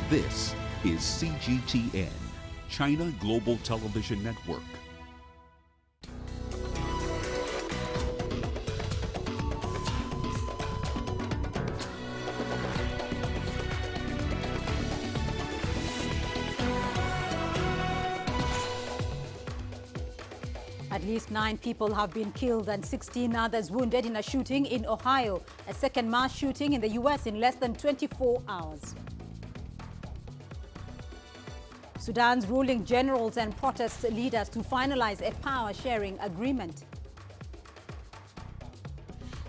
This is CGTN, China Global Television Network. At least 9 people have been killed and 16 others wounded in a shooting in Ohio, a second mass shooting in the U.S. in less than 24 hours. Sudan's ruling generals and protest leaders to finalize a power-sharing agreement.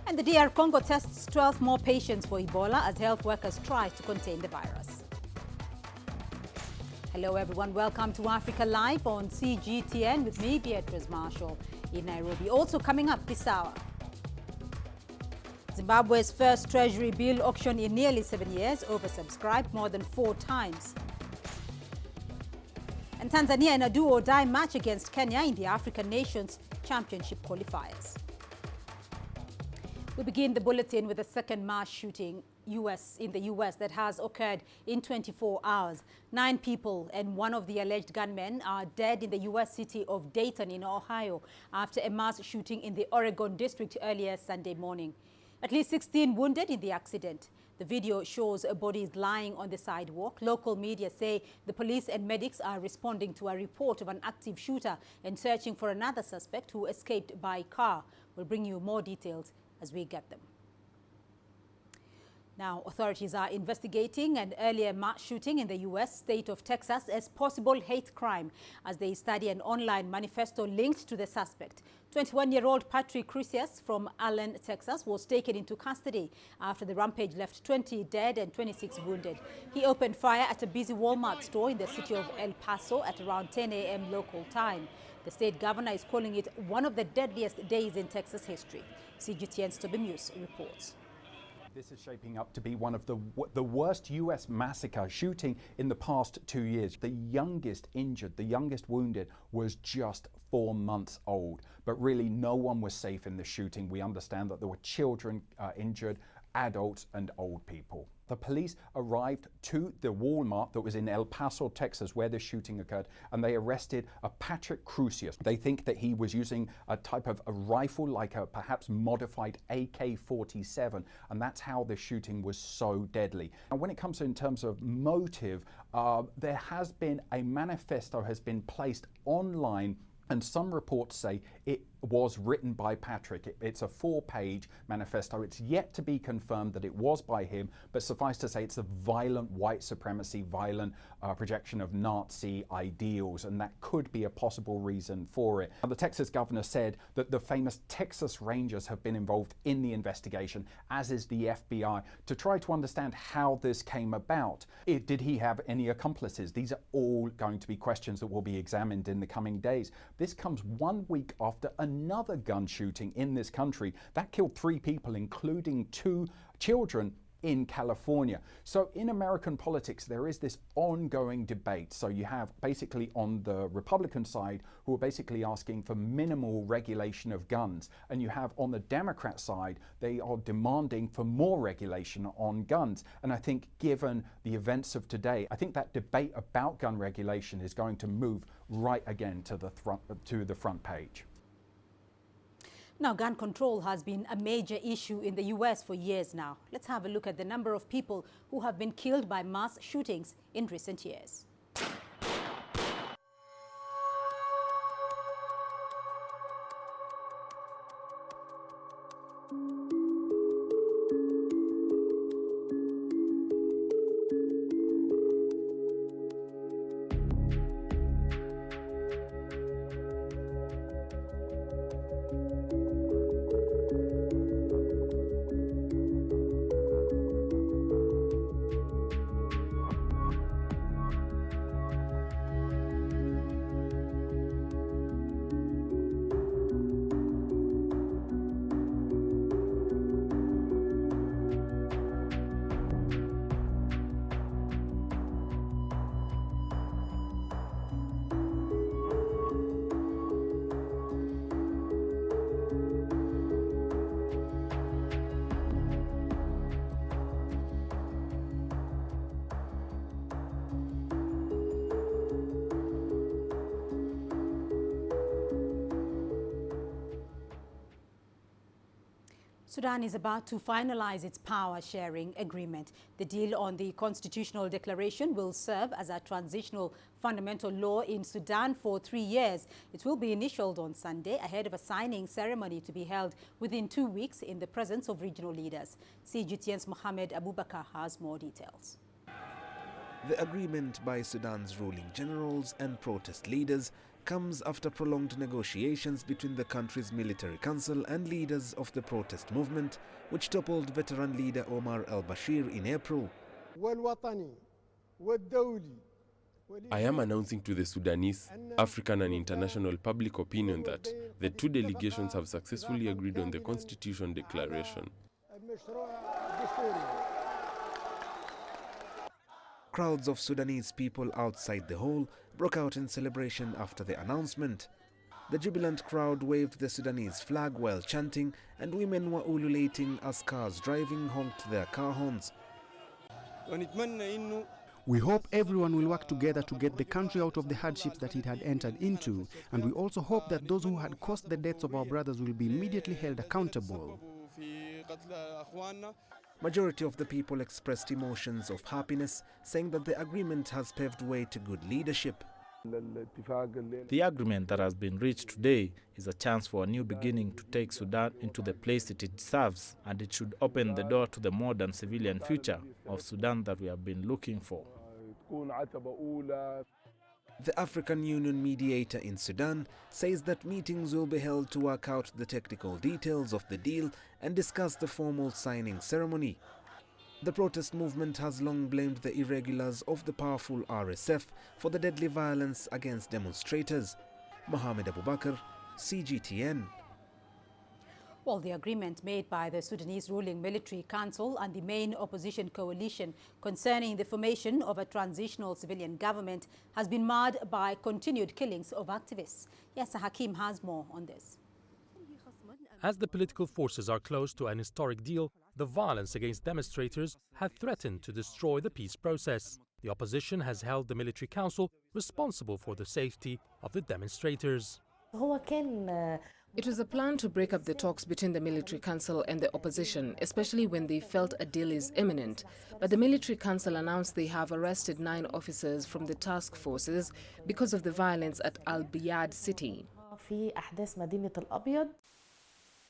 And the DR Congo tests 12 more patients for Ebola as health workers try to contain the virus. Hello everyone, welcome to Africa Live on CGTN with me, Beatrice Marshall, in Nairobi. Also coming up this hour, Zimbabwe's first treasury bill auction in nearly 7 years, oversubscribed more than 4 times. And Tanzania in a do-or-die match against Kenya in the African Nations Championship qualifiers. We begin the bulletin with a second mass shooting in the U.S. that has occurred in 24 hours. 9 people and one of the alleged gunmen are dead in the U.S. city of Dayton in Ohio after a mass shooting in the Oregon district earlier Sunday morning. At least 16 wounded in the accident. The video shows bodies lying on the sidewalk. Local media say the police and medics are responding to a report of an active shooter and searching for another suspect who escaped by car. We'll bring you more details as we get them. Now, authorities are investigating an earlier mass shooting in the U.S. state of Texas as possible hate crime as they study an online manifesto linked to the suspect. 21-year-old Patrick Crusius from Allen, Texas, was taken into custody after the rampage left 20 dead and 26 wounded. He opened fire at a busy Walmart store in the city of El Paso at around 10 a.m. local time. The state governor is calling it one of the deadliest days in Texas history. CGTN's Toby Muse reports. This is shaping up to be one of the worst U.S. massacre shooting in the past 2 years. The youngest injured, the youngest wounded was just 4 months old. But really no one was safe in the shooting. We understand that there were children injured, adults and old people. The police arrived to the Walmart that was in El Paso, Texas, where the shooting occurred, and they arrested a Patrick Crusius. They think that he was using a type of a rifle, like a perhaps modified AK-47, and that's how the shooting was so deadly. And when it comes to in terms of motive, there has been a manifesto has been placed online, and some reports say it was written by Patrick. It's a 4-page manifesto. It's yet to be confirmed that it was by him, but suffice to say it's a violent white supremacy, violent projection of Nazi ideals, and that could be a possible reason for it. Now, the Texas governor said that the famous Texas Rangers have been involved in the investigation, as is the FBI, to try to understand how this came about. Did he have any accomplices? These are all going to be questions that will be examined in the coming days. This comes 1 week after another gun shooting in this country that killed 3 people, including 2 children in California. So in American politics, there is this ongoing debate. So you have basically on the Republican side who are basically asking for minimal regulation of guns. And you have on the Democrat side, they are demanding for more regulation on guns. And I think given the events of today, I think that debate about gun regulation is going to move right again to the front page. Now, gun control has been a major issue in the U.S. for years now. Let's have a look at the number of people who have been killed by mass shootings in recent years. Sudan is about to finalize its power-sharing agreement. The deal on the constitutional declaration will serve as a transitional fundamental law in Sudan for 3 years. It will be initialed on Sunday ahead of a signing ceremony to be held within 2 weeks in the presence of regional leaders. CGTN's Mohamed Abubakar has more details. The agreement by Sudan's ruling generals and protest leaders comes after prolonged negotiations between the country's military council and leaders of the protest movement, which toppled veteran leader Omar al-Bashir in April. I am announcing to the Sudanese, African and international public opinion that the two delegations have successfully agreed on the Constitution Declaration. Crowds of Sudanese people outside the hall broke out in celebration after the announcement. The jubilant crowd waved the Sudanese flag while chanting, and women were ululating as cars driving honked their car horns. We hope everyone will work together to get the country out of the hardships that it had entered into, and we also hope that those who had caused the deaths of our brothers will be immediately held accountable. Majority of the people expressed emotions of happiness, saying that the agreement has paved way to good leadership. The agreement that has been reached today is a chance for a new beginning to take Sudan into the place it deserves, and it should open the door to the modern civilian future of Sudan that we have been looking for. The African Union mediator in Sudan says that meetings will be held to work out the technical details of the deal and discuss the formal signing ceremony. The protest movement has long blamed the irregulars of the powerful RSF for the deadly violence against demonstrators. Mohamed Abubakar, CGTN. Well, the agreement made by the Sudanese ruling military council and the main opposition coalition concerning the formation of a transitional civilian government has been marred by continued killings of activists. Yes, Hakim has more on this. As the political forces are close to an historic deal, the violence against demonstrators had threatened to destroy the peace process. The opposition has held the military council responsible for the safety of the demonstrators. It was a plan to break up the talks between the military council and the opposition, especially when they felt a deal is imminent. But the military council announced they have arrested 9 officers from the task forces because of the violence at Al-Biyad city.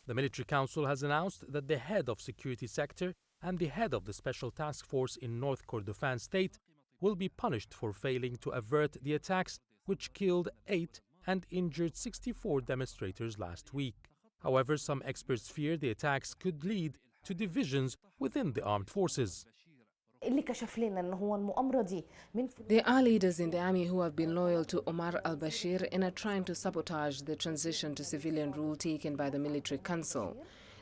The military council has announced that the head of security sector and the head of the special task force in North Kordofan state will be punished for failing to avert the attacks which killed 8 and injured 64 demonstrators last week. However, some experts fear the attacks could lead to divisions within the armed forces. There are leaders in the army who have been loyal to Omar al-Bashir and are trying to sabotage the transition to civilian rule taken by the military council.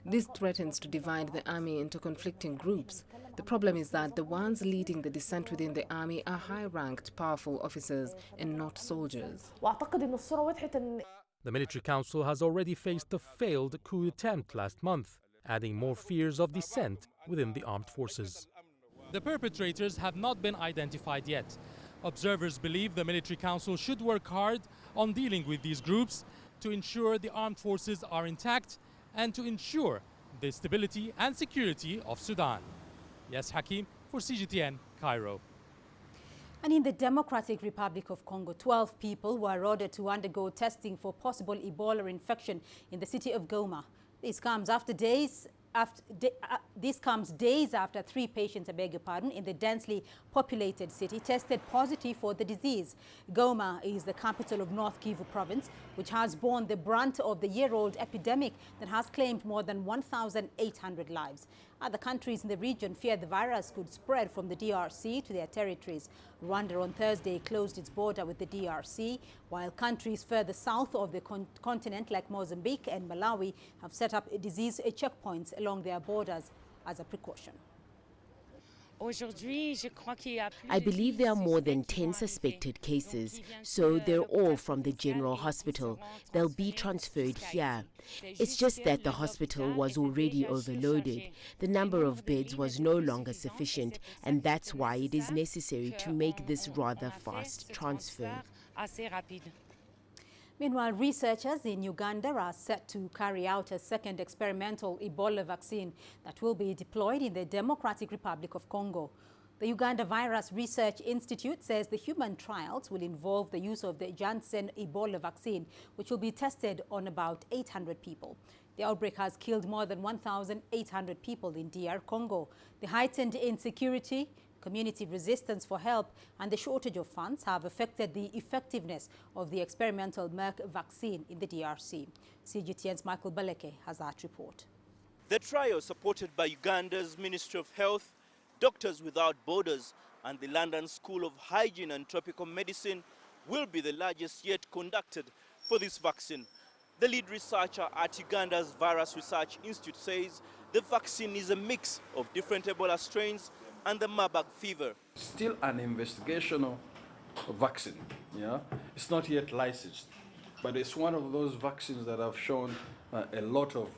This threatens to divide the army into conflicting groups. The problem is that the ones leading the dissent within the army are high-ranked, powerful officers and not soldiers. The military council has already faced a failed coup attempt last month, adding more fears of dissent within the armed forces. The perpetrators have not been identified yet. Observers believe the military council should work hard on dealing with these groups to ensure the armed forces are intact and to ensure the stability and security of Sudan. Yes, Hakim for CGTN, Cairo. And in the Democratic Republic of Congo, 12 people were ordered to undergo testing for possible Ebola infection in the city of Goma. This comes days after 3 patients, in the densely populated city tested positive for the disease. Goma is the capital of North Kivu province, which has borne the brunt of the year-old epidemic that has claimed more than 1,800 lives. Other countries in the region fear the virus could spread from the DRC to their territories. Rwanda on Thursday closed its border with the DRC, while countries further south of the continent like Mozambique and Malawi have set up disease checkpoints along their borders as a precaution. I believe there are more than 10 suspected cases, so they're all from the general hospital. They'll be transferred here. It's just that the hospital was already overloaded. The number of beds was no longer sufficient, and that's why it is necessary to make this rather fast transfer. Meanwhile, researchers in Uganda are set to carry out a second experimental Ebola vaccine that will be deployed in the Democratic Republic of Congo. The Uganda Virus Research Institute says the human trials will involve the use of the Janssen Ebola vaccine, which will be tested on about 800 people. The outbreak has killed more than 1,800 people in DR Congo. The heightened insecurity, community resistance for help and the shortage of funds have affected the effectiveness of the experimental Merck vaccine in the DRC. CGTN's Michael Baleke has that report. The trial, supported by Uganda's Ministry of Health, Doctors Without Borders and the London School of Hygiene and Tropical Medicine, will be the largest yet conducted for this vaccine. The lead researcher at Uganda's Virus Research Institute says the vaccine is a mix of different Ebola strains and the Marburg fever. Still an investigational vaccine, yeah? It's not yet licensed, but it's one of those vaccines that have shown a lot of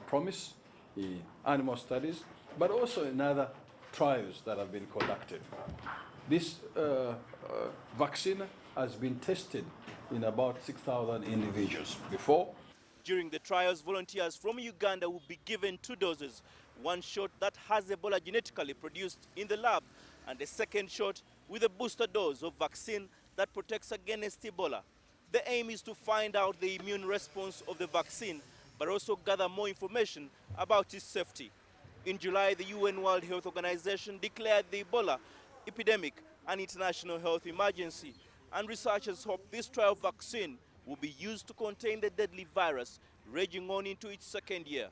promise in animal studies, but also in other trials that have been conducted. This vaccine has been tested in about 6,000 individuals before. During the trials, volunteers from Uganda will be given 2 doses. One shot that has Ebola genetically produced in the lab, and a second shot with a booster dose of vaccine that protects against Ebola. The aim is to find out the immune response of the vaccine, but also gather more information about its safety. In July, the UN World Health Organization declared the Ebola epidemic an international health emergency, and researchers hope this trial vaccine will be used to contain the deadly virus raging on into its second year.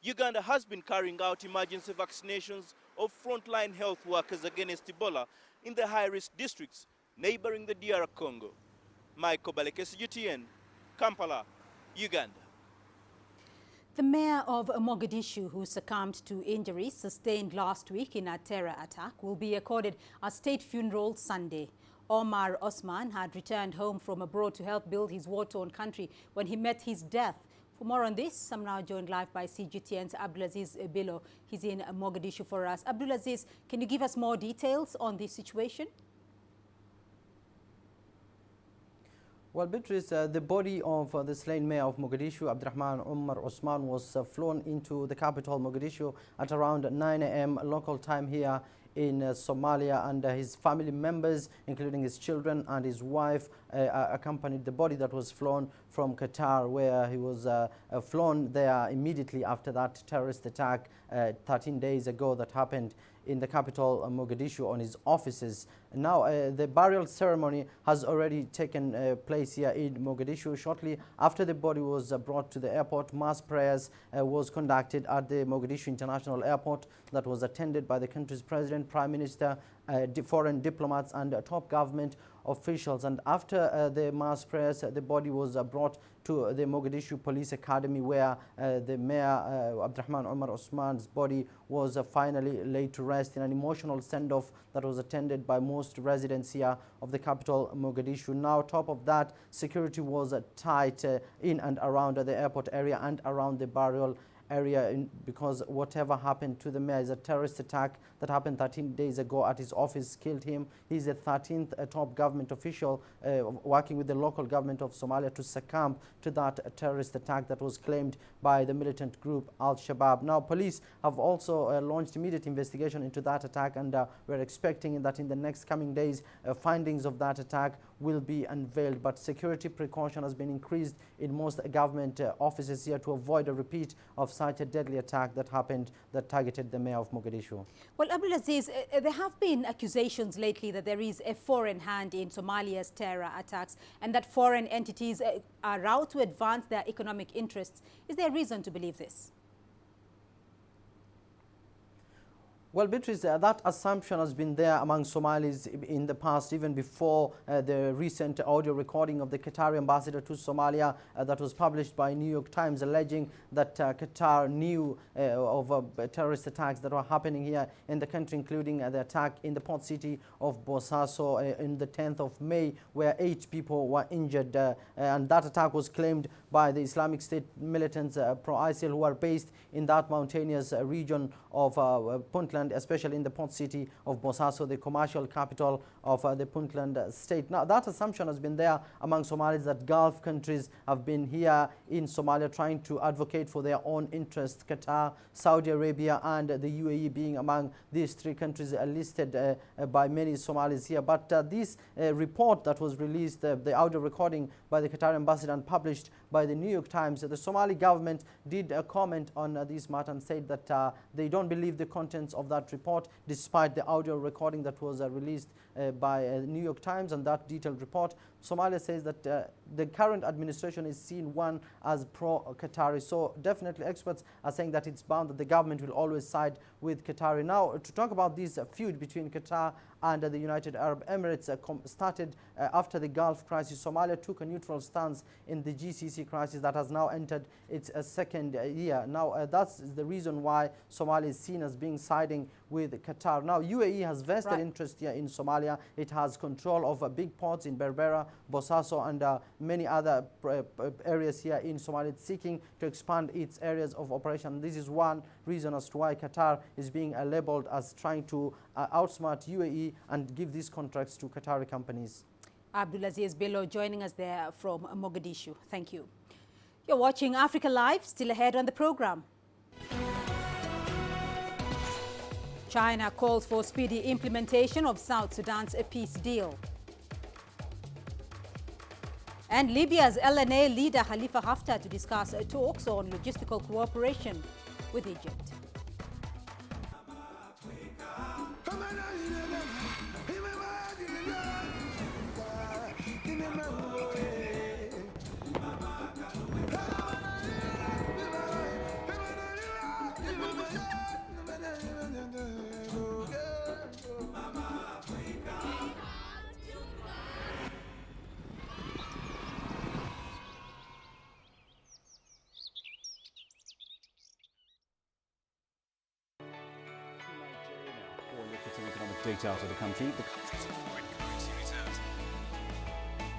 Uganda has been carrying out emergency vaccinations of frontline health workers against Ebola in the high-risk districts neighboring the DR Congo. Michael Baleke, CGTN, Kampala, Uganda. The mayor of Mogadishu, who succumbed to injuries sustained last week in a terror attack, will be accorded a state funeral Sunday. Omar Osman had returned home from abroad to help build his war-torn country when he met his death. For more on this, I'm now joined live by CGTN's Abdulaziz Bello. He's in Mogadishu for us. Abdulaziz, can you give us more details on this situation? Well, Beatrice, the body of the slain mayor of Mogadishu, Abdurrahman Omar Osman, was flown into the capital, Mogadishu, at around 9 a.m. local time here in Somalia, and his family members, including his children and his wife, accompanied the body that was flown from Qatar, where he was flown there immediately after that terrorist attack 13 days ago that happened in the capital, Mogadishu, on his offices. Now, the burial ceremony has already taken place here in Mogadishu. Shortly after the body was brought to the airport, mass prayers was conducted at the Mogadishu International Airport that was attended by the country's president, prime minister, foreign diplomats and top government officials. And after the mass prayers, the body was brought to the Mogadishu Police Academy, where the mayor Abdurrahman Omar Osman's body was finally laid to rest in an emotional send-off that was attended by most residents here of the capital, Mogadishu. Now, top of that, security was tight in and around the airport area and around the burial area, because whatever happened to the mayor is a terrorist attack that happened 13 days ago at his office, killed him. He's the 13th top government official working with the local government of Somalia to succumb to that terrorist attack that was claimed by the militant group Al-Shabaab. Now, police have also launched immediate investigation into that attack, and we're expecting that in the next coming days, findings of that attack will be unveiled. But security precaution has been increased in most government offices here to avoid a repeat of such a deadly attack that happened, that targeted the mayor of Mogadishu. Well, Abdulaziz, there have been accusations lately that there is a foreign hand in Somalia's terror attacks and that foreign entities are out to advance their economic interests. Is there reason to believe this? Well, Beatrice, that assumption has been there among Somalis in the past, even before the recent audio recording of the Qatari ambassador to Somalia that was published by New York Times, alleging that Qatar knew of terrorist attacks that were happening here in the country, including the attack in the port city of Bosaso in the 10th of May, where 8 people were injured. And that attack was claimed by the Islamic State militants, pro-ISIL, who are based in that mountainous region of Puntland Puntland, especially in the port city of Bosaso, the commercial capital of the Puntland state. Now, that assumption has been there among Somalis that Gulf countries have been here in Somalia trying to advocate for their own interests. Qatar, Saudi Arabia, and the UAE being among these three countries listed by many Somalis here. But this report that was released, the audio recording by the Qatar ambassador and published by the New York Times, the Somali government did comment on this matter and said that they don't believe the contents of that report, despite the audio recording that was released by New York Times and that detailed report. Somalia says that the current administration is seen one as pro-Qatari. So definitely experts are saying that it's bound that the government will always side with Qatari. Now, to talk about this feud between Qatar and the United Arab Emirates started after the Gulf crisis. Somalia took a neutral stance in the GCC crisis that has now entered its second year. Now, that's the reason why Somalia is seen as being siding with Qatar. Now, UAE has vested interest here in Somalia. It has control of big ports in Berbera, Bosaso, and many other areas here in Somalia. It's seeking to expand its areas of operation. This is one reason as to why Qatar is being labeled as trying to outsmart UAE and give these contracts to Qatari companies. Abdulaziz Bello joining us there from Mogadishu. Thank you. You're watching Africa Live, still ahead on the program. China calls for speedy implementation of South Sudan's peace deal. And Libya's LNA leader Khalifa Haftar to discuss talks on logistical cooperation with Egypt. Data out of the country.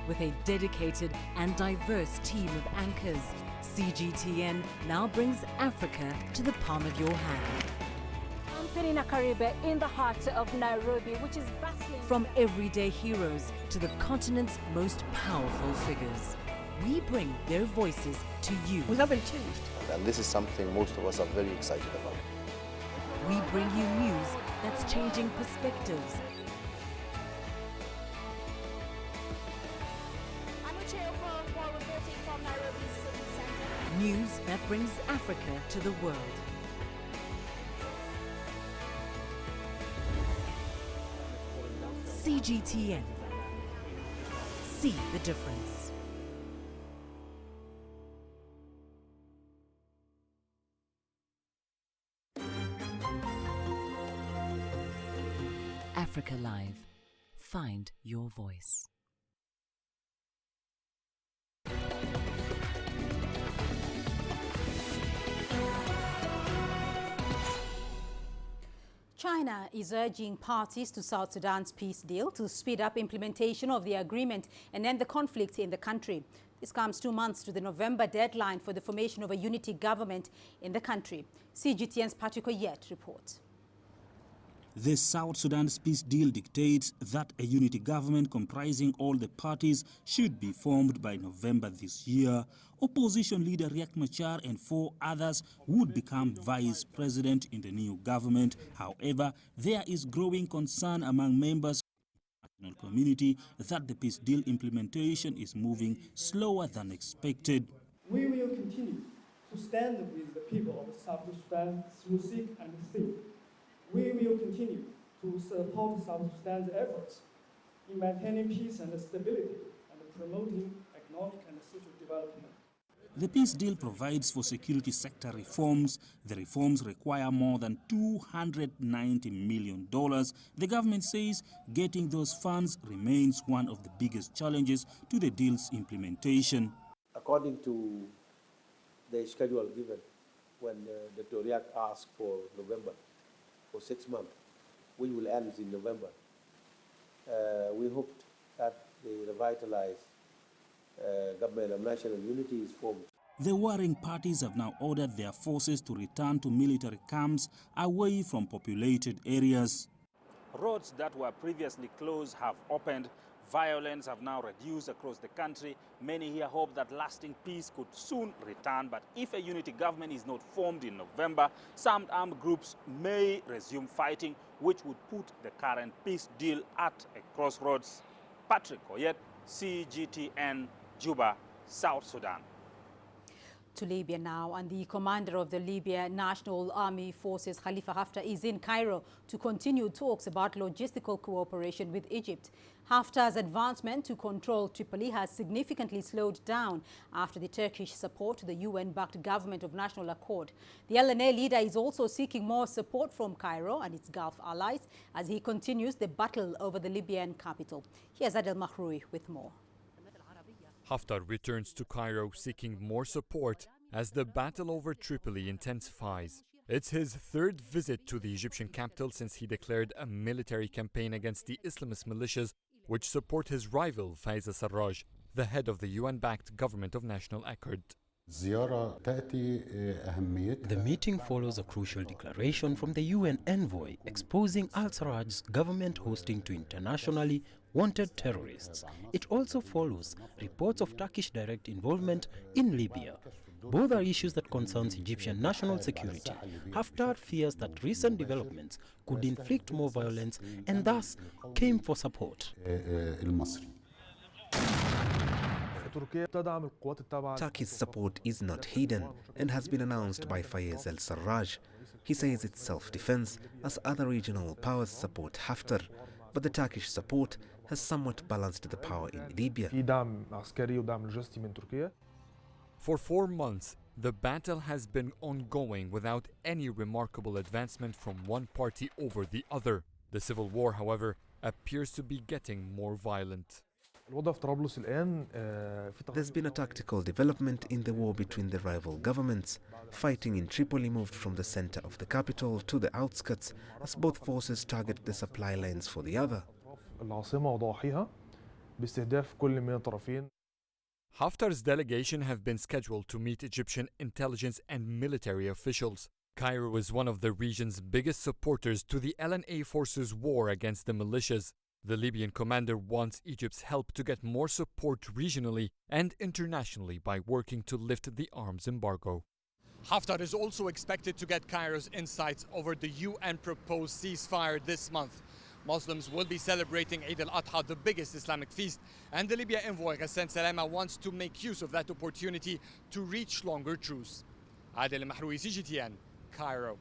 With a dedicated and diverse team of anchors, CGTN now brings Africa to the palm of your hand. I'm Penina Karibe in the heart of Nairobi, which is bustling. From everyday heroes to the continent's most powerful figures, we bring their voices to you. We haven't changed. And this is something most of us are very excited about. We bring you news that's changing perspectives. News that brings Africa to the world. CGTN. See the difference. Africa Live. Find your voice. China is urging parties to South Sudan's peace deal to speed up implementation of the agreement and end the conflict in the country. This comes 2 months to the November deadline for the formation of a unity government in the country. CGTN's Patrick Oyet reports. The South Sudan's peace deal dictates that a unity government comprising all the parties should be formed by November this year. Opposition leader Riek Machar and 4 others would become vice president in the new government. However, there is growing concern among members of the international community that the peace deal implementation is moving slower than expected. We will continue to stand with the people of South Sudan through thick and thin. We will continue to support South Sudan's efforts in maintaining peace and stability and promoting economic and social development. The peace deal provides for security sector reforms. The reforms require more than $290 million. The government says getting those funds remains one of the biggest challenges to the deal's implementation. According to the schedule given when Dr. Riek asked for November, for 6 months, which will end in November. We hoped that the revitalized government of national unity is formed. The warring parties have now ordered their forces to return to military camps away from populated areas. Roads that were previously closed have opened. Violence have now reduced across the country. Many here hope that lasting peace could soon return, but if a unity government is not formed in November, some armed groups may resume fighting, which would put the current peace deal at a crossroads. Patrick Oyet, CGTN, Juba, South Sudan. To Libya now, and the commander of the Libya National Army Forces, Khalifa Haftar, is in Cairo to continue talks about logistical cooperation with Egypt. Haftar's advancement to control Tripoli has significantly slowed down after the Turkish support to the UN-backed government of national accord. The LNA leader is also seeking more support from Cairo and its Gulf allies as he continues the battle over the Libyan capital. Here's Adel Mahroui with more. Haftar returns to Cairo seeking more support as the battle over Tripoli intensifies. It's his third visit to the Egyptian capital since he declared a military campaign against the Islamist militias, which support his rival Faiz al-Sarraj, the head of the UN-backed government of national accord. The meeting follows a crucial declaration from the UN envoy exposing al-Sarraj's government hosting to internationally wanted terrorists. It also follows reports of Turkish direct involvement in Libya. Both are issues that concerns Egyptian national security. Haftar fears that recent developments could inflict more violence and thus came for support. Turkey's support is not hidden and has been announced by Fayez al-Sarraj. He says it's self-defense as other regional powers support Haftar, but the Turkish support has somewhat balanced the power in Libya. For 4 months, the battle has been ongoing without any remarkable advancement from one party over the other. The civil war, however, appears to be getting more violent. There's been a tactical development in the war between the rival governments. Fighting in Tripoli moved from the center of the capital to the outskirts as both forces target the supply lines for the other. Haftar's delegation have been scheduled to meet Egyptian intelligence and military officials. Cairo is one of the region's biggest supporters to the LNA forces' war against the militias. The Libyan commander wants Egypt's help to get more support regionally and internationally by working to lift the arms embargo. Haftar is also expected to get Cairo's insights over the UN-proposed ceasefire this month. Muslims will be celebrating Eid al-Adha, the biggest Islamic feast, and the Libya envoy Ghassan Salama wants to make use of that opportunity to reach longer truce. Adel Mahroui, CGTN, Cairo.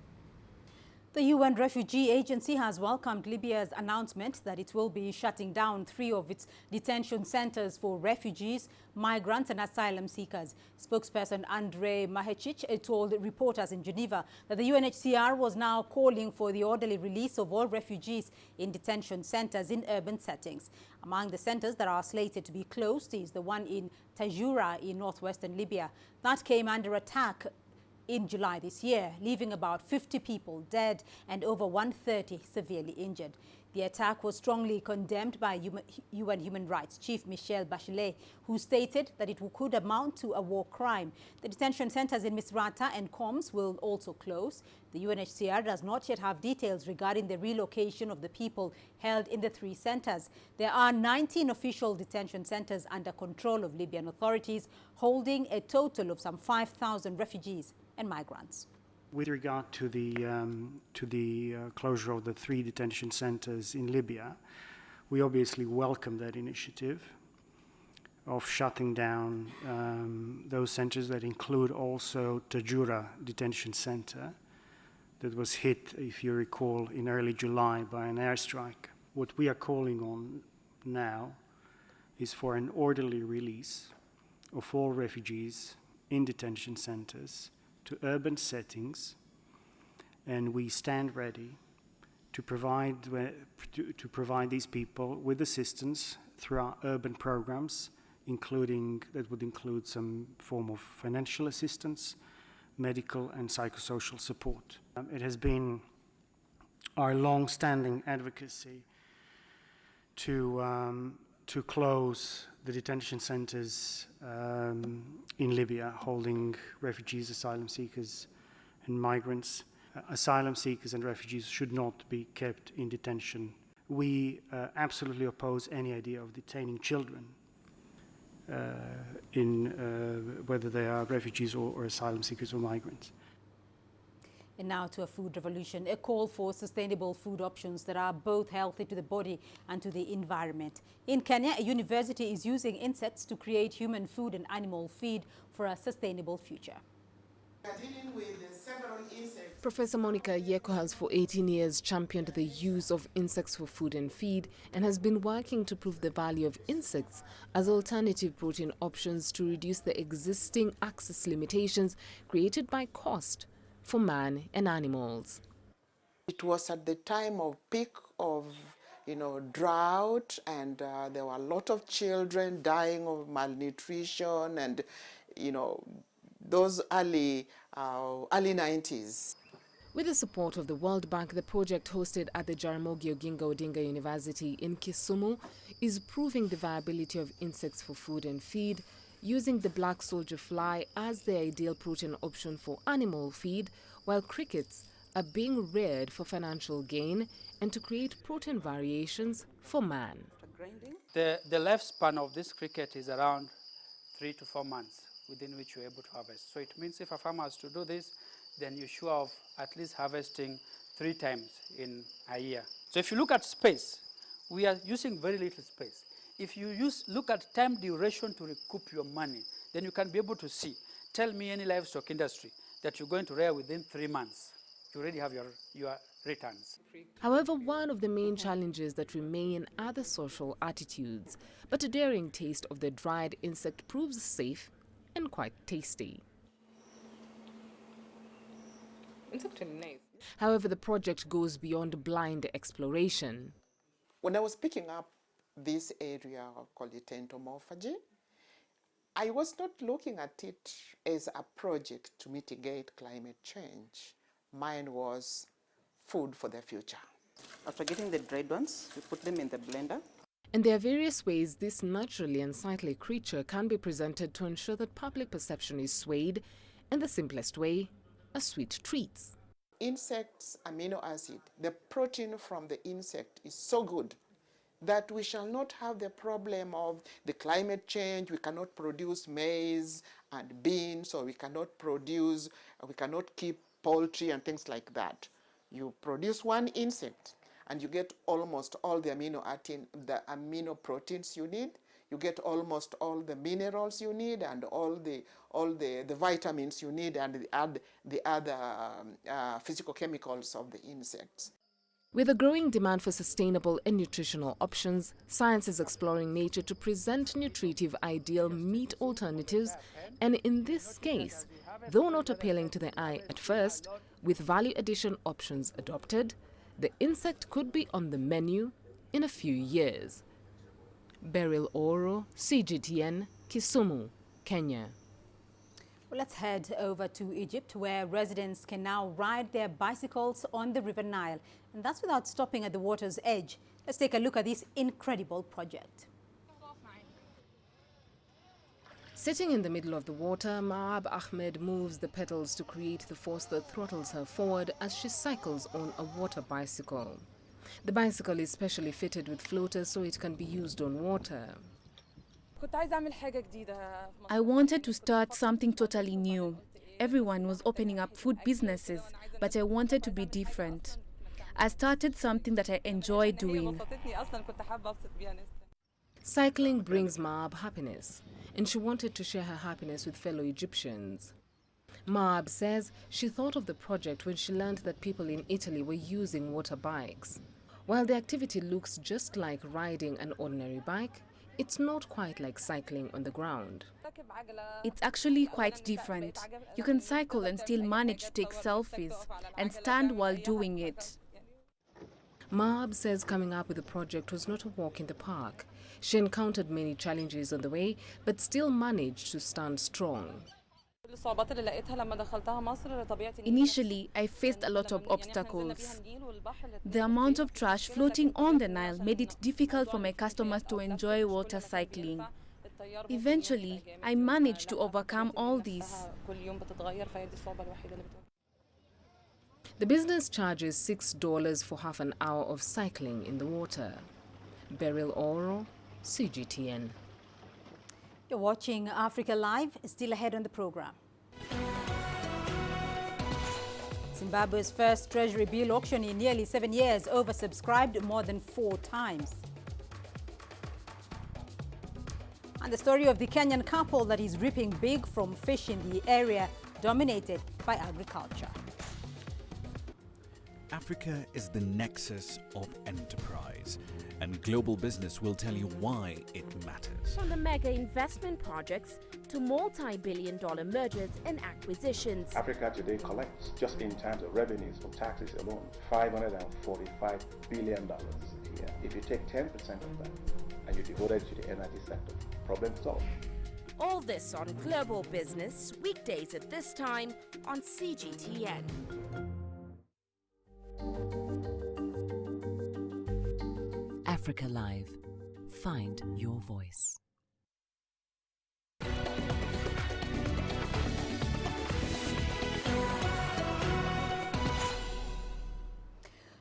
The UN Refugee Agency has welcomed Libya's announcement that it will be shutting down 3 of its detention centers for refugees, migrants and asylum seekers. Spokesperson Andrei Mahecic told reporters in Geneva that the UNHCR was now calling for the orderly release of all refugees in detention centers in urban settings. Among the centers that are slated to be closed is the one in Tajura in northwestern Libya. That came under attack in July this year, leaving about 50 people dead and over 130 severely injured. The attack was strongly condemned by UN Human Rights Chief Michelle Bachelet, who stated that it could amount to a war crime. The detention centers in Misrata and Coms will also close. The UNHCR does not yet have details regarding the relocation of the people held in the 3 centers. There are 19 official detention centers under control of Libyan authorities, holding a total of some 5,000 refugees and migrants. With regard to the closure of the 3 detention centers in Libya, we obviously welcome that initiative of shutting down those centers that include also Tajura detention center that was hit, if you recall, in early July by an airstrike. What we are calling on now is for an orderly release of all refugees in detention centers to urban settings, and we stand ready to provide these people with assistance through our urban programs, that would include some form of financial assistance, medical and psychosocial support. It has been our long-standing advocacy to close the detention centers in Libya holding refugees, asylum seekers, and migrants. Asylum seekers and refugees should not be kept in detention. We absolutely oppose any idea of detaining children whether they are refugees or asylum seekers or migrants. And now to a food revolution, a call for sustainable food options that are both healthy to the body and to the environment. In Kenya, a university is using insects to create human food and animal feed for a sustainable future. Professor Monica Yeko has for 18 years championed the use of insects for food and feed and has been working to prove the value of insects as alternative protein options to reduce the existing access limitations created by cost for man and animals. It was at the time of peak of drought, and there were a lot of children dying of malnutrition, and those early 90s. With the support of the World Bank, the project hosted at the Jaramogi Oginga Odinga University in Kisumu is proving the viability of insects for food and feed, using the black soldier fly as the ideal protein option for animal feed, while crickets are being reared for financial gain and to create protein variations for man. The lifespan of this cricket is around 3 to 4 months within which you're able to harvest. So it means if a farmer has to do this, then you're sure of at least harvesting 3 times in a year. So if you look at space, we are using very little space. If you look at time duration to recoup your money, then you can be able to see. Tell me any livestock industry that you're going to rear within 3 months. You already have your returns. However, one of the main challenges that remain are the social attitudes. But a daring taste of the dried insect proves safe and quite tasty. It's actually nice. However, the project goes beyond blind exploration. When I was picking up this area called entomophagy, I was not looking at it as a project to mitigate climate change. Mine was food for the future. After getting the dried ones, we put them in the blender. And there are various ways this naturally unsightly creature can be presented to ensure that public perception is swayed, and the simplest way, are sweet treats. Insects' amino acid, the protein from the insect is so good that we shall not have the problem of the climate change. We cannot produce maize and beans, or we cannot keep poultry and things like that. You produce one insect and you get almost all the amino proteins you need. You get almost all the minerals you need and all the vitamins you need, and add the other physical chemicals of the insects. With a growing demand for sustainable and nutritional options, science is exploring nature to present nutritive ideal meat alternatives, and in this case, though not appealing to the eye at first, with value addition options adopted, the insect could be on the menu in a few years. Beryl Oro, CGTN, Kisumu, Kenya. Well, let's head over to Egypt, where residents can now ride their bicycles on the River Nile, and that's without stopping at the water's edge. Let's take a look at this incredible project. Sitting in the middle of the water, Maab Ahmed moves the pedals to create the force that throttles her forward as she cycles on a water bicycle. The bicycle is specially fitted with floaters so it can be used on water. I wanted to start something totally new. Everyone was opening up food businesses, but I wanted to be different. I started something that I enjoy doing. Cycling brings Maab happiness, and she wanted to share her happiness with fellow Egyptians. Maab says she thought of the project when she learned that people in Italy were using water bikes. While the activity looks just like riding an ordinary bike, it's not quite like cycling on the ground. It's actually quite different. You can cycle and still manage to take selfies and stand while doing it. Maab says coming up with the project was not a walk in the park. She encountered many challenges on the way, but still managed to stand strong. Initially, I faced a lot of obstacles. The amount of trash floating on the Nile made it difficult for my customers to enjoy water cycling. Eventually, I managed to overcome all this. The business charges $6 for half an hour of cycling in the water. Beryl Oro, CGTN. You're watching Africa Live. Still ahead on the program. Zimbabwe's first treasury bill auction in nearly 7 years, oversubscribed more than 4 times. And the story of the Kenyan couple that is reaping big from fish in the area dominated by agriculture. Africa is the nexus of enterprise, and global business will tell you why it matters. From the mega investment projects to multi-billion-dollar mergers and acquisitions. Africa today collects, just in terms of revenues from taxes alone, $545 billion a year. If you take 10% of that and you devote it to the energy sector, problem solved. All this on Global Business, weekdays at this time on CGTN. Africa Live. Find your voice.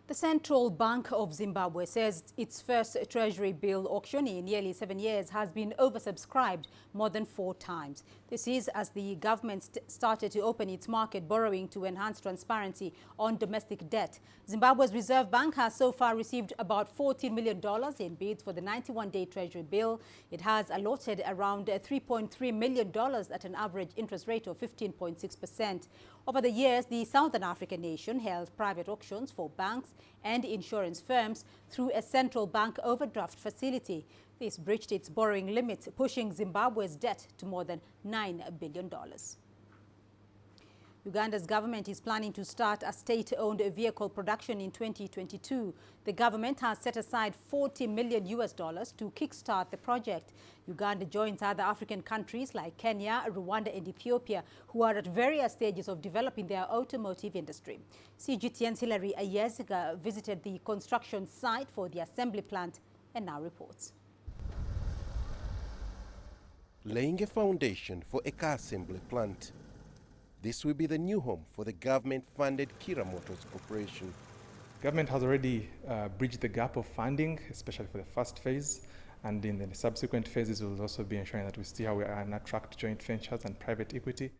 The Central Bank of Zimbabwe says its first treasury bill auction in nearly 7 years has been oversubscribed more than 4 times. This is as the government started to open its market borrowing to enhance transparency on domestic debt. Zimbabwe's Reserve Bank has so far received about $14 million in bids for the 91-day treasury bill. It has allotted around $3.3 million at an average interest rate of 15.6%. Over the years, the Southern African nation held private auctions for banks and insurance firms through a central bank overdraft facility. This breached its borrowing limit, pushing Zimbabwe's debt to more than $9 billion. Uganda's government is planning to start a state-owned vehicle production in 2022. The government has set aside $40 million to kickstart the project. Uganda joins other African countries like Kenya, Rwanda and Ethiopia, who are at various stages of developing their automotive industry. CGTN's Hilary Ayesiga visited the construction site for the assembly plant and now reports. Laying a foundation for a car assembly plant. This will be the new home for the government-funded Kira Motors Corporation. Government has already bridged the gap of funding, especially for the first phase, and in the subsequent phases we'll also be ensuring that we see how we attract joint ventures and private equity.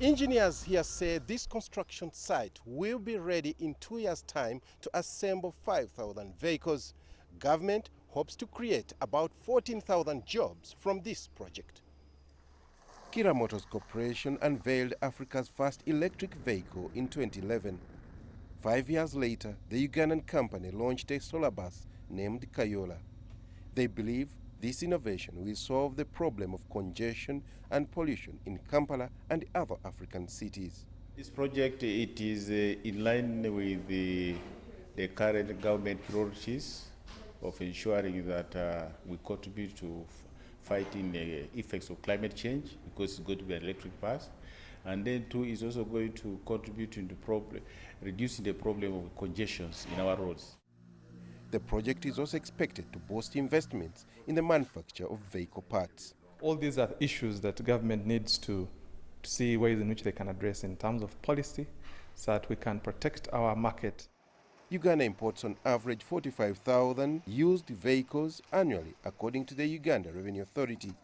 Engineers here say this construction site will be ready in 2 years' time to assemble 5,000 vehicles. Government hopes to create about 14,000 jobs from this project. Kira Motors Corporation unveiled Africa's first electric vehicle in 2011. 5 years later, the Ugandan company launched a solar bus named Kayola. They believe this innovation will solve the problem of congestion and pollution in Kampala and other African cities. This project, it is in line with the current government priorities of ensuring that we contribute to fighting the effects of climate change, because it's going to be an electric bus. And then too, is also going to contribute into reducing the problem of congestions in our roads. The project is also expected to boost investments in the manufacture of vehicle parts. All these are issues that the government needs to see ways in which they can address in terms of policy, so that we can protect our market. Uganda imports on average 45,000 used vehicles annually, according to the Uganda Revenue Authority.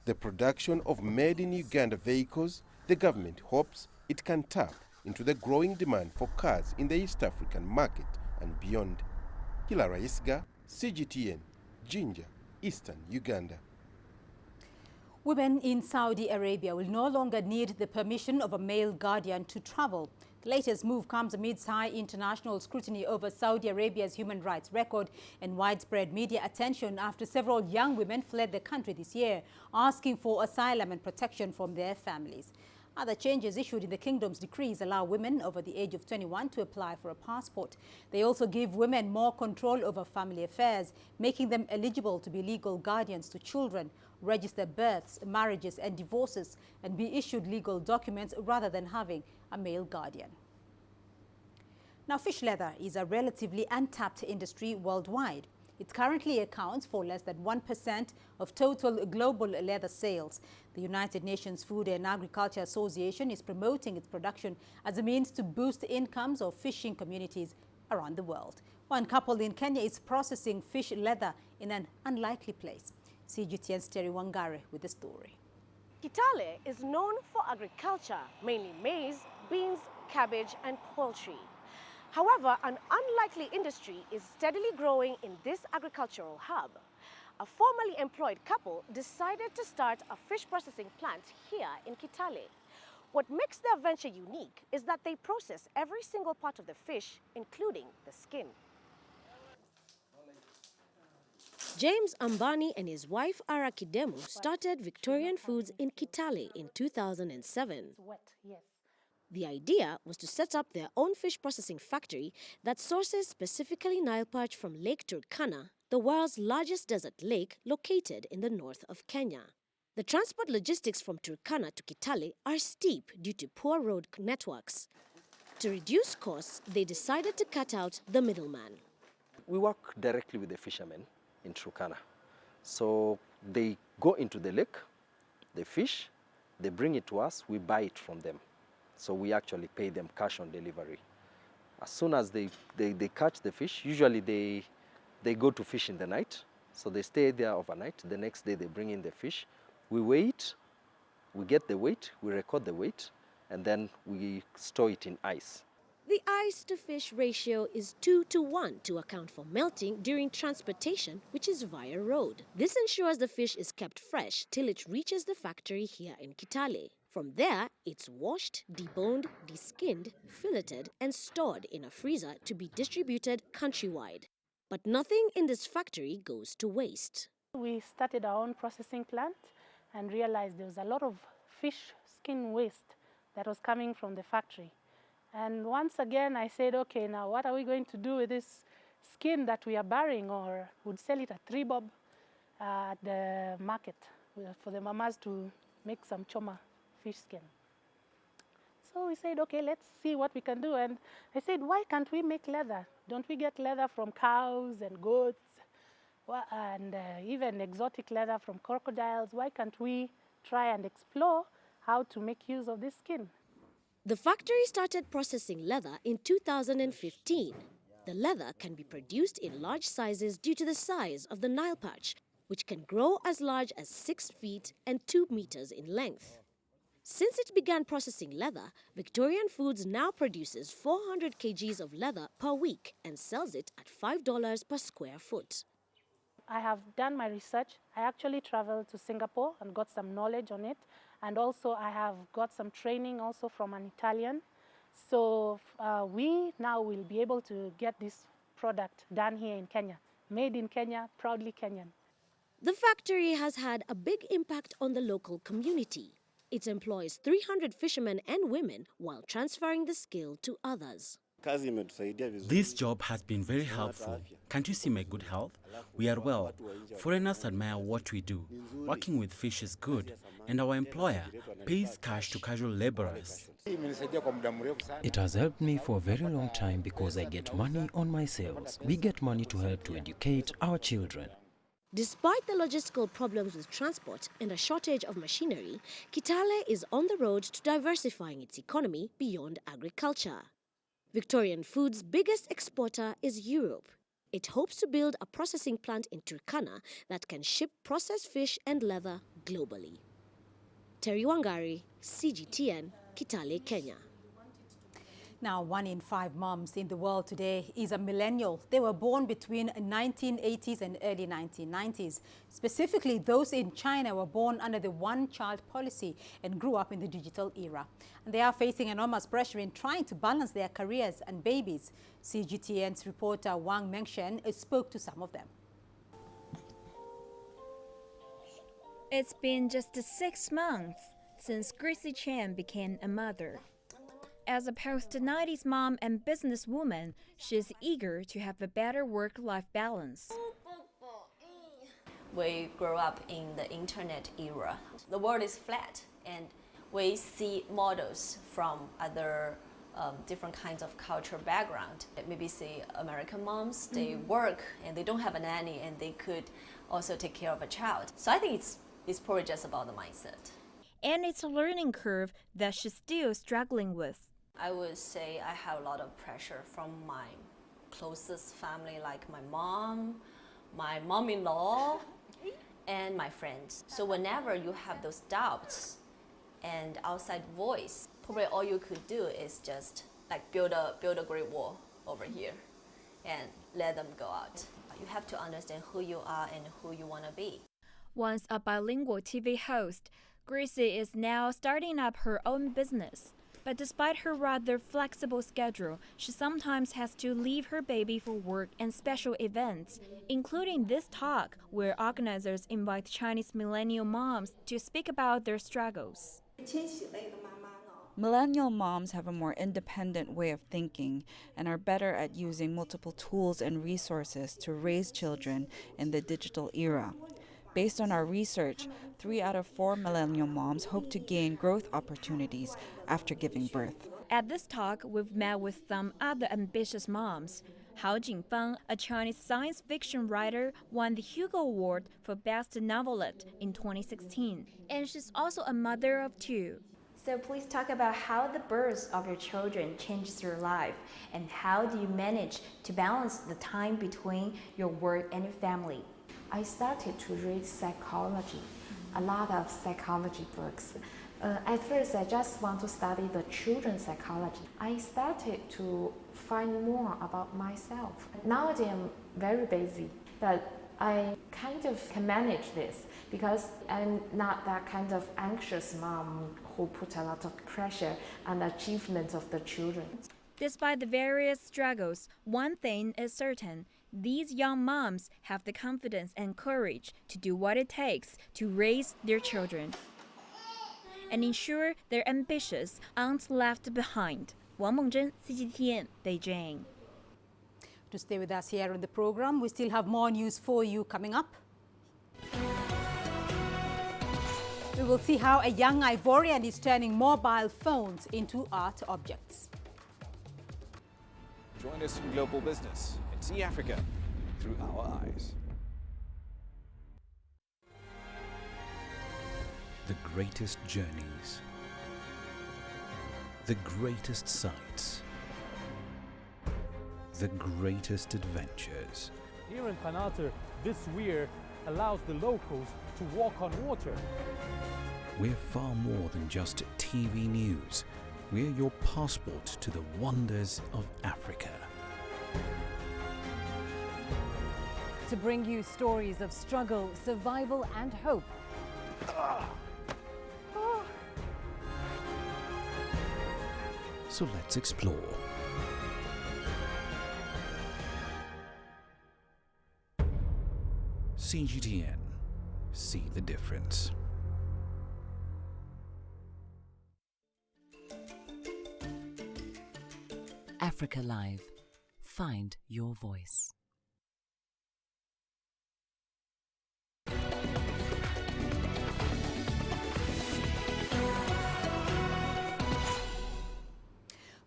The production of made-in-Uganda vehicles, the government hopes it can tap into the growing demand for cars in the East African market and beyond. Hilary Ayesiga, CGTN, Jinja, Eastern Uganda. Women in Saudi Arabia will no longer need the permission of a male guardian to travel. The latest move comes amidst high international scrutiny over Saudi Arabia's human rights record and widespread media attention after several young women fled the country this year, asking for asylum and protection from their families. Other changes issued in the kingdom's decrees allow women over the age of 21 to apply for a passport. They also give women more control over family affairs, making them eligible to be legal guardians to children, register births, marriages and divorces, and be issued legal documents rather than having a male guardian. Now, fish leather is a relatively untapped industry worldwide. It currently accounts for less than 1% of total global leather sales. The United Nations Food and Agriculture Association is promoting its production as a means to boost incomes of fishing communities around the world. One couple in Kenya is processing fish leather in an unlikely place. CGTN's Terry Wangare with the story. Kitale is known for agriculture, mainly maize, beans, cabbage and poultry. However, an unlikely industry is steadily growing in this agricultural hub. A formerly employed couple decided to start a fish processing plant here in Kitale. What makes their venture unique is that they process every single part of the fish, including the skin. James Ambani and his wife Ara Kidemu started Victorian Foods in Kitale in 2007. The idea was to set up their own fish processing factory that sources specifically Nile perch from Lake Turkana, the world's largest desert lake located in the north of Kenya. The transport logistics from Turkana to Kitale are steep due to poor road networks. To reduce costs, they decided to cut out the middleman. We work directly with the fishermen in Turkana. So they go into the lake, they fish, they bring it to us, we buy it from them. So we actually pay them cash on delivery. As soon as they catch the fish, usually they go to fish in the night. So they stay there overnight. The next day they bring in the fish. We weigh it, we get the weight, we record the weight, and then we store it in ice. The ice-to-fish ratio is 2:1 to account for melting during transportation, which is via road. This ensures the fish is kept fresh till it reaches the factory here in Kitale. From there, it's washed, deboned, deskinned, filleted, and stored in a freezer to be distributed countrywide. But nothing in this factory goes to waste. We started our own processing plant and realized there was a lot of fish skin waste that was coming from the factory. And once again, I said, okay, now what are we going to do with this skin that we are burying, or would sell it at 3 bob at the market for the mamas to make some choma fish skin. So we said, okay, let's see what we can do. And I said, why can't we make leather? Don't we get leather from cows and goats and even exotic leather from crocodiles? Why can't we try and explore how to make use of this skin? The factory started processing leather in 2015. The leather can be produced in large sizes due to the size of the Nile perch, which can grow as large as 6 feet and 2 meters in length. Since it began processing leather, Victorian Foods now produces 400 kgs of leather per week and sells it at $5 per square foot. I have done my research. I actually traveled to Singapore and got some knowledge on it. And also I have got some training also from an Italian. So we now will be able to get this product done here in Kenya. Made in Kenya, proudly Kenyan. The factory has had a big impact on the local community. It employs 300 fishermen and women while transferring the skill to others. This job has been very helpful. Can't you see my good health? We are well. Foreigners admire what we do. Working with fish is good, and our employer pays cash to casual laborers. It has helped me for a very long time because I get money on my sales. We get money to help to educate our children. Despite the logistical problems with transport and a shortage of machinery, Kitale is on the road to diversifying its economy beyond agriculture. Victorian Foods' biggest exporter is Europe. It hopes to build a processing plant in Turkana that can ship processed fish and leather globally. Terry Wangari, CGTN, Kitale, Kenya. Now, 1 in 5 moms in the world today is a millennial. They were born between 1980s and early 1990s. Specifically, those in China were born under the one-child policy and grew up in the digital era. And they are facing enormous pressure in trying to balance their careers and babies. CGTN's reporter Wang Mengshen spoke to some of them. It's been just 6 months since Gracie Chen became a mother. As a post-90s mom and businesswoman, she's eager to have a better work-life balance. We grew up in the internet era. The world is flat, and we see models from other different kinds of cultural background. Maybe say American moms, they work and they don't have a nanny and they could also take care of a child. So I think it's probably just about the mindset. And it's a learning curve that she's still struggling with. I would say I have a lot of pressure from my closest family, like my mom, my mom-in-law, and my friends. So whenever you have those doubts and outside voice, probably all you could do is just like build a great wall over here and let them go out. You have to understand who you are and who you want to be. Once a bilingual TV host, Gracie is now starting up her own business. But despite her rather flexible schedule, she sometimes has to leave her baby for work and special events, including this talk where organizers invite Chinese millennial moms to speak about their struggles. Millennial moms have a more independent way of thinking and are better at using multiple tools and resources to raise children in the digital era. Based on our research, 3 out of 4 millennial moms hope to gain growth opportunities after giving birth. At this talk, we've met with some other ambitious moms. Hao Jingfang, a Chinese science fiction writer, won the Hugo Award for Best Novelette in 2016. And she's also a mother of 2. So please talk about how the birth of your children changes your life, and how do you manage to balance the time between your work and your family? I started to read psychology, a lot of psychology books. At first, I just want to study the children's psychology. I started to find more about myself. Nowadays, I'm very busy, but I kind of can manage this because I'm not that kind of anxious mom who put a lot of pressure on the achievement of the children. Despite the various struggles, one thing is certain. These young moms have the confidence and courage to do what it takes to raise their children and ensure their ambitions aren't left behind. Wang Mengzhen, CGTN, Beijing. To stay with us here on the program, we still have more news for you coming up. We will see how a young Ivorian is turning mobile phones into art objects. Join us in Global Business and see Africa through our eyes. The greatest journeys, the greatest sights, the greatest adventures. Here in Panata, this weir allows the locals to walk on water. We're far more than just TV news. We're your passport to the wonders of Africa. To bring you stories of struggle, survival and hope. So let's explore. CGTN. See the difference. Africa Live. Find your voice.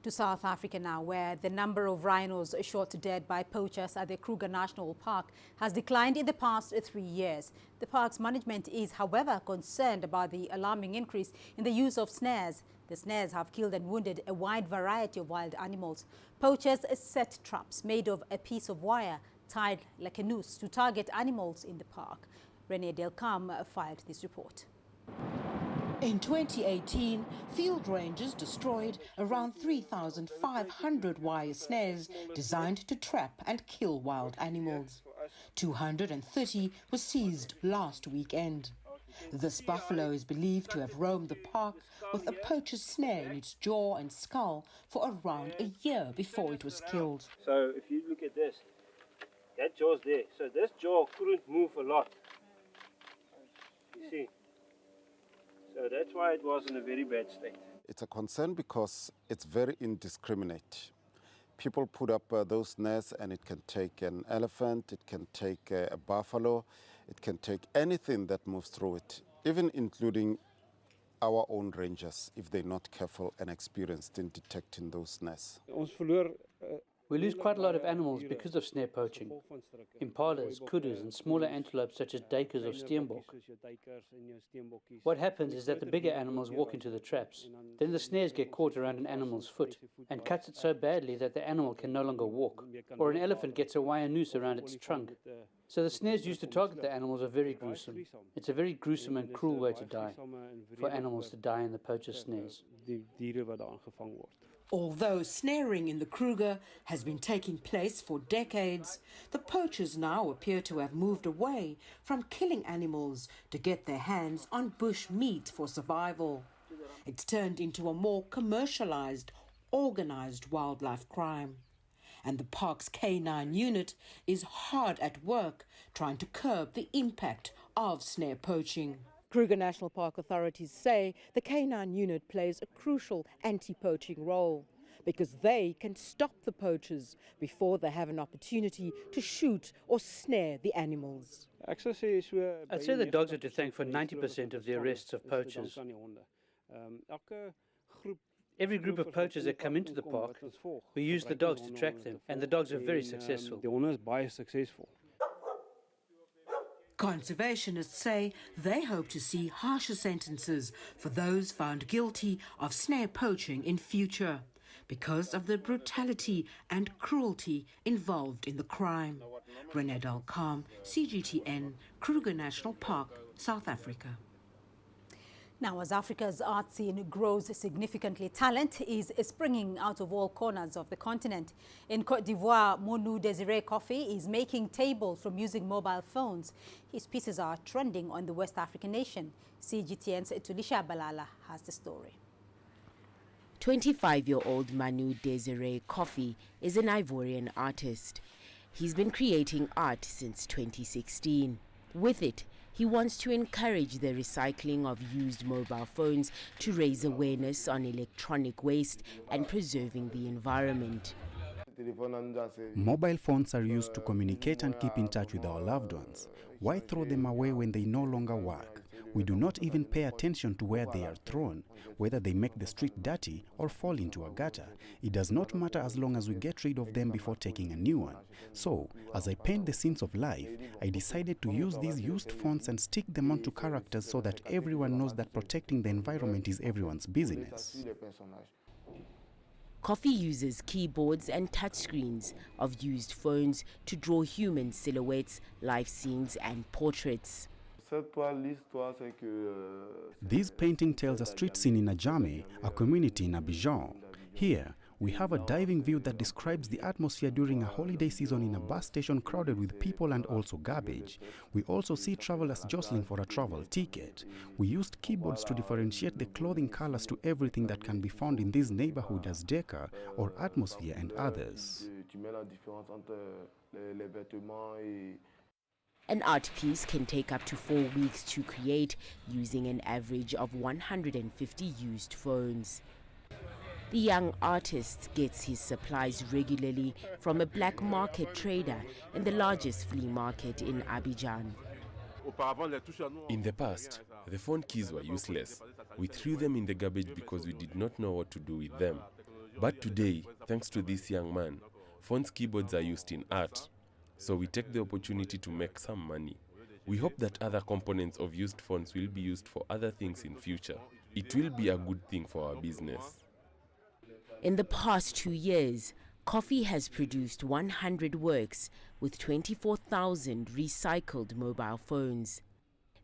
To South Africa now, where the number of rhinos shot dead by poachers at the Kruger National Park has declined in the past 3 years. The park's management is, however, concerned about the alarming increase in the use of snares. The snares have killed and wounded a wide variety of wild animals. Poachers set traps made of a piece of wire tied like a noose to target animals in the park. Rene Delcam filed this report. In 2018, field rangers destroyed around 3,500 wire snares designed to trap and kill wild animals. 230 were seized last weekend. This buffalo is believed to have roamed the park with a poacher's snare in its jaw and skull for around a year before it was killed. So if you look at this, that jaw's there. So this jaw couldn't move a lot. You see? So that's why it was in a very bad state. It's a concern because it's very indiscriminate. People put up those snares and it can take an elephant, it can take a buffalo, it can take anything that moves through it, even including our own rangers if they're not careful and experienced in detecting those nests. We lose quite a lot of animals because of snare poaching. Impalas, kudus and smaller antelopes such as duikers or steenbok. What happens is that the bigger animals walk into the traps. Then the snares get caught around an animal's foot and cuts it so badly that the animal can no longer walk. Or an elephant gets a wire noose around its trunk. So the snares used to target the animals are very gruesome. It's a very gruesome and cruel way to die, for animals to die in the poacher's snares. Although snaring in the Kruger has been taking place for decades, the poachers now appear to have moved away from killing animals to get their hands on bush meat for survival. It's turned into a more commercialized, organized wildlife crime. And the park's K9 unit is hard at work trying to curb the impact of snare poaching. Kruger National Park authorities say the K9 unit plays a crucial anti-poaching role because they can stop the poachers before they have an opportunity to shoot or snare the animals. I'd say the dogs are to thank for 90% of the arrests of poachers. Every group of poachers that come into the park, we use the dogs to track them, and the dogs are very successful. Conservationists say they hope to see harsher sentences for those found guilty of snare poaching in future because of the brutality and cruelty involved in the crime. Renee Dalcom, CGTN, Kruger National Park, South Africa. Now, as Africa's art scene grows significantly, talent is springing out of all corners of the continent. In Cote d'Ivoire, Monu Desiré Kofi is making tables from using mobile phones. His pieces are trending on the West African nation. CGTN's Tulisha Balala has the story. 25-year-old Manu Desiré Kofi is an Ivorian artist. He's been creating art since 2016. With it, he wants to encourage the recycling of used mobile phones to raise awareness on electronic waste and preserving the environment. Mobile phones are used to communicate and keep in touch with our loved ones. Why throw them away when they no longer work? We do not even pay attention to where they are thrown, whether they make the street dirty or fall into a gutter. It does not matter as long as we get rid of them before taking a new one. So, as I paint the scenes of life, I decided to use these used fonts and stick them onto characters so that everyone knows that protecting the environment is everyone's business. Kofi uses keyboards and touchscreens of used phones to draw human silhouettes, life scenes and portraits. This painting tells a street scene in Ajame, a community in Abidjan. Here, we have a diving view that describes the atmosphere during a holiday season in a bus station crowded with people and also garbage. We also see travelers jostling for a travel ticket. We used keyboards to differentiate the clothing colors to everything that can be found in this neighborhood as decor or atmosphere and others. An art piece can take up to 4 weeks to create, using an average of 150 used phones. The young artist gets his supplies regularly from a black market trader in the largest flea market in Abidjan. In the past, the phone keys were useless. We threw them in the garbage because we did not know what to do with them. But today, thanks to this young man, phones keyboards are used in art. So we take the opportunity to make some money. We hope that other components of used phones will be used for other things in future. It will be a good thing for our business. In the past 2 years, Kofi has produced 100 works with 24,000 recycled mobile phones.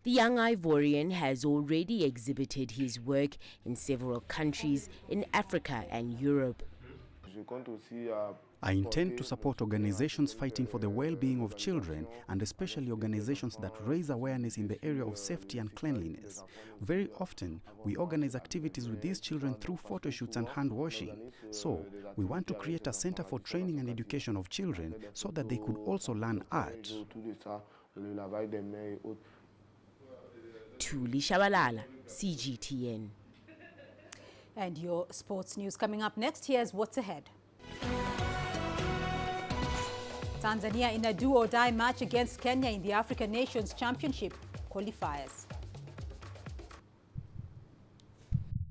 The young Ivorian has already exhibited his work in several countries in Africa and Europe. I intend to support organizations fighting for the well-being of children, and especially organizations that raise awareness in the area of safety and cleanliness. Very often, we organize activities with these children through photo shoots and hand washing. So, we want to create a center for training and education of children so that they could also learn art. Tulisha Balala, CGTN. And your sports news coming up next. Here's what's ahead. Tanzania in a do-or-die match against Kenya in the African Nations Championship qualifiers.